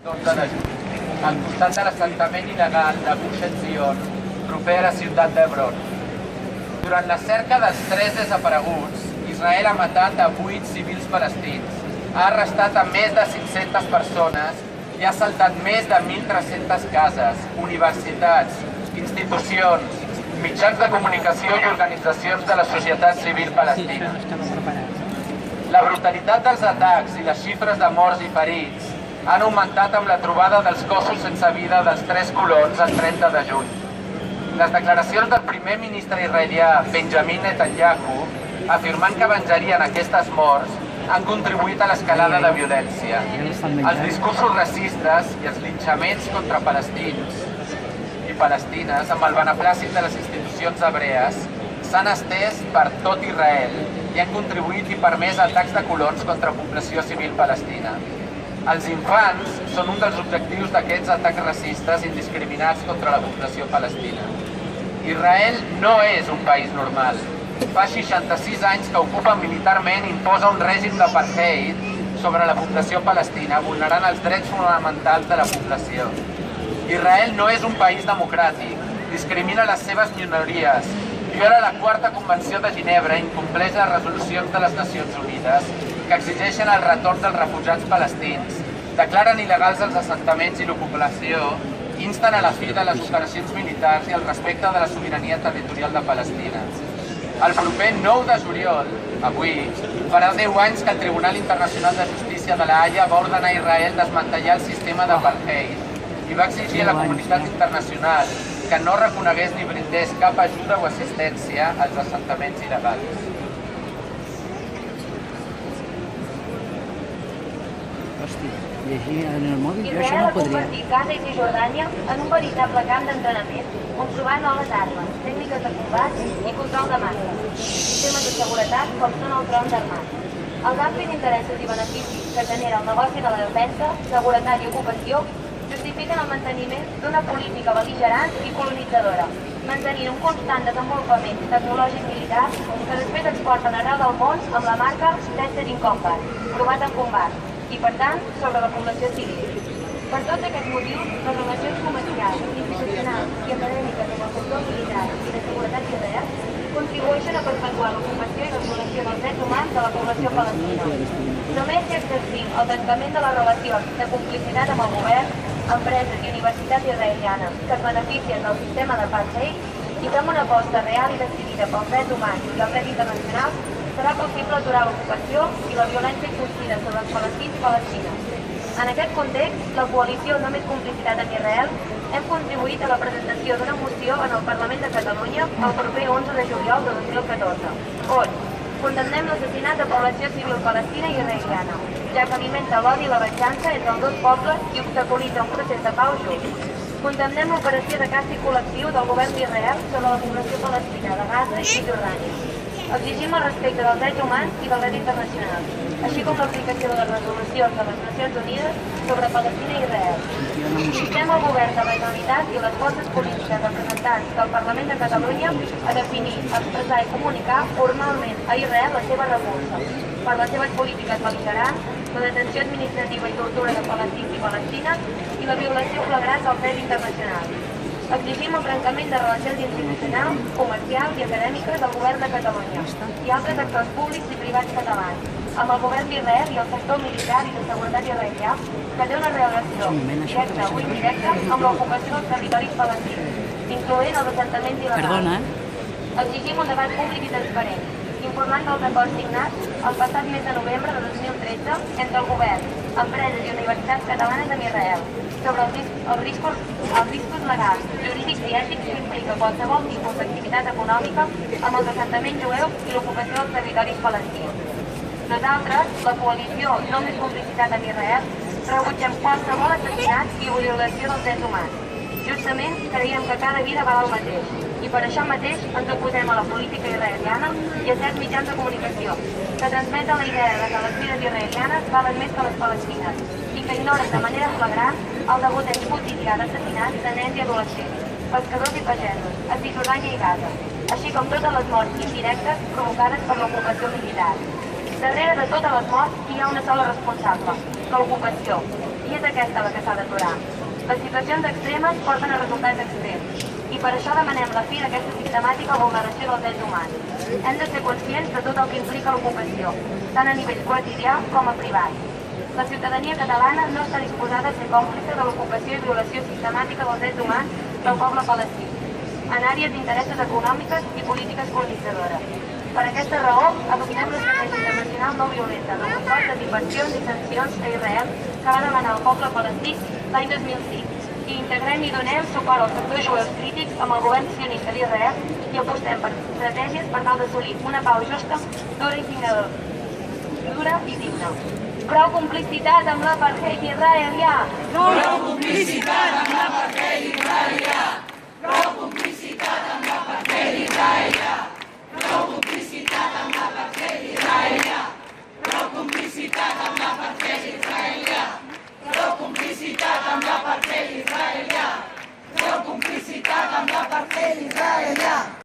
12 de juny, al costat de l'assentament il·legal de Gush Etzion, proper a la ciutat d'Hebron. Durant la cerca dels 3 desapareguts, Israel ha matat a 8 civils palestins, ha arrestat a més de 500 persones i ha assaltat més de 1.300 cases, universitats, institucions, mitjans de comunicació i organitzacions de la societat civil palestina. La brutalitat dels atacs i les xifres de morts i ferits han augmentat amb la trobada dels cossos sense vida dels 3 colons el 30 de juny. Les declaracions del primer ministre israelià Benjamin Netanyahu, afirmant que venjarien aquestes morts, han contribuït a l'escalada de violència. Els discursos racistes i els linxaments contra palestins i palestines, amb el beneplàcit de les institucions hebrees, s'han estès per tot Israel i han contribuït i permès atacs de colons contra població civil palestina. Els infants són un dels objectius d'aquests atacs racistes indiscriminats contra la població palestina. Israel no és un país normal. Fa 66 anys que ocupa militarment i imposa un règim d'apartheid sobre la població palestina, vulnerant els drets fonamentals de la població. Israel no és un país democràtic, discrimina les seves minories, viola la 4a Convenció de Ginebra i incompleix les resolucions de les Nacions Unides que exigeixen el retorn dels refugiats palestins, declaren il·legals els assentaments i l'ocupació, insten a la fi de les operacions militars i el respecte de la sobirania territorial de Palestina. El proper 9 de juliol, avui, farà 10 anys que el Tribunal Internacional de Justícia de la Haia va ordenar a Israel desmantellar el sistema d'apartheid i va exigir a la comunitat internacional que no reconegués ni brindés cap ajuda o assistència als assentaments il·legals. Llegir en el mòbil, jo això Israel no ha podria. convertit Gaza i Cisjordània en un veritable camp d'entrenament, on trobar noves armes, tècniques de combat i control de masses, sistemes de seguretat com són el tron d'armat. Els amplis interessos i beneficis que genera el negoci de la defensa, seguretat i ocupació justifiquen el manteniment d'una política bel·ligerant i colonitzadora, mantenint un constant desenvolupament tecnològic militar que després exporten arreu del món amb la marca Tested in Combat, provat en combat, i per tant sobre la població civil. Per tots aquests motius, les relacions comercials, institucionals i acadèmiques amb el sector militar i de seguretat d'Israel contribueixen a perpetuar l'ocupació i la violació dels drets humans de la població palestina. Només si exercim el tancament de les relacions de complicitat amb el govern, empreses i universitats israelianes que es beneficien del sistema d'apartheid i fem una aposta real i decidida pels drets humans i el dret internacional, serà possible aturar l'ocupació i la violència exercida sobre els palestins i palestines. En aquest context, la coalició Només Complicitat amb Israel hem contribuït a la presentació d'una moció en el Parlament de Catalunya el proper 11 de juliol de 2014, on condemnem l'assassinat de població civil palestina i israeliana, ja que alimenta l'odi i la venjança entre els dos pobles i obstaculitza un procés de pau just. Condemnem l'operació de càstig col·lectiu del govern d'Israel sobre la població palestina de Gaza i Cisjordània. Exigim el respecte dels drets humans i del dret internacional, així com l'aplicació de les resolucions de les Nacions Unides sobre Palestina i Israel. Instem el govern de la Generalitat i les forces polítiques representants del Parlament de Catalunya a definir, expressar i comunicar formalment a Israel la seva repulsa per les seves polítiques bel·ligerants, la detenció administrativa i tortura de palestins i palestines i la violació flagrant del dret internacional. Exigim el trencament de relacions institucionals, comercials i acadèmiques del govern de Catalunya i altres actors públics i privats catalans, amb el govern d'Israel i el sector militar i de seguretat israelià, que té una relació directa o indirecta amb l'ocupació dels territoris palestins, incloent els assentaments il·legals. Exigim un debat públic i transparent, informant dels acords signats el passat mes de novembre de 2013 entre el govern, empreses i universitats catalanes amb Israel, sobre els riscos legals, jurídics i ètics que implica qualsevol tipus d'activitat econòmica amb els assentaments jueus i l'ocupació dels territoris palestins. Nosaltres, la coalició Només Complicitat amb Israel, rebutgem qualsevol assassinat i violació dels drets humans. Justament creiem que cada vida val el mateix i per això mateix ens oposem a la política israeliana i a certs mitjans de comunicació que transmeten la idea de que les vides israelianes valen més que les palestines i que ignoren de manera flagrant el degoteig quotidià d'assassinats de nens i adolescents, pescadors i pagesos, a Cisjordània i Gaza, així com totes les morts indirectes provocades per l'ocupació militar. Darrere de totes les morts hi ha una sola responsable, l'ocupació, I és aquesta la que s'ha d'aturar. Les situacions extremes porten a resultats extrems i per això demanem la fi d'aquesta sistemàtica vulneració dels drets humans. Hem de ser conscients de tot el que implica l'ocupació, tant a nivell quotidià com a privat. La ciutadania catalana no està disposada a ser còmplice de l'ocupació i violació sistemàtica dels drets humans del poble palestí, en àrees d'interessos econòmiques i polítiques colonitzadores. Per aquesta raó, adoptem l'estratègia internacional no violenta de boicot, desinversions i sancions a Israel que va demanar el poble palestí l'any 2005 i integrem i donem suport als sectors jueus crítics amb el govern sionista d'Israel i apostem per estratègies per tal d'assolir una pau justa, dura i digna. Prou complicitat amb l'apartheid israelià! Prou complicitat amb l'apartheid israelià! Prou complicitat amb l'apartheid israelià!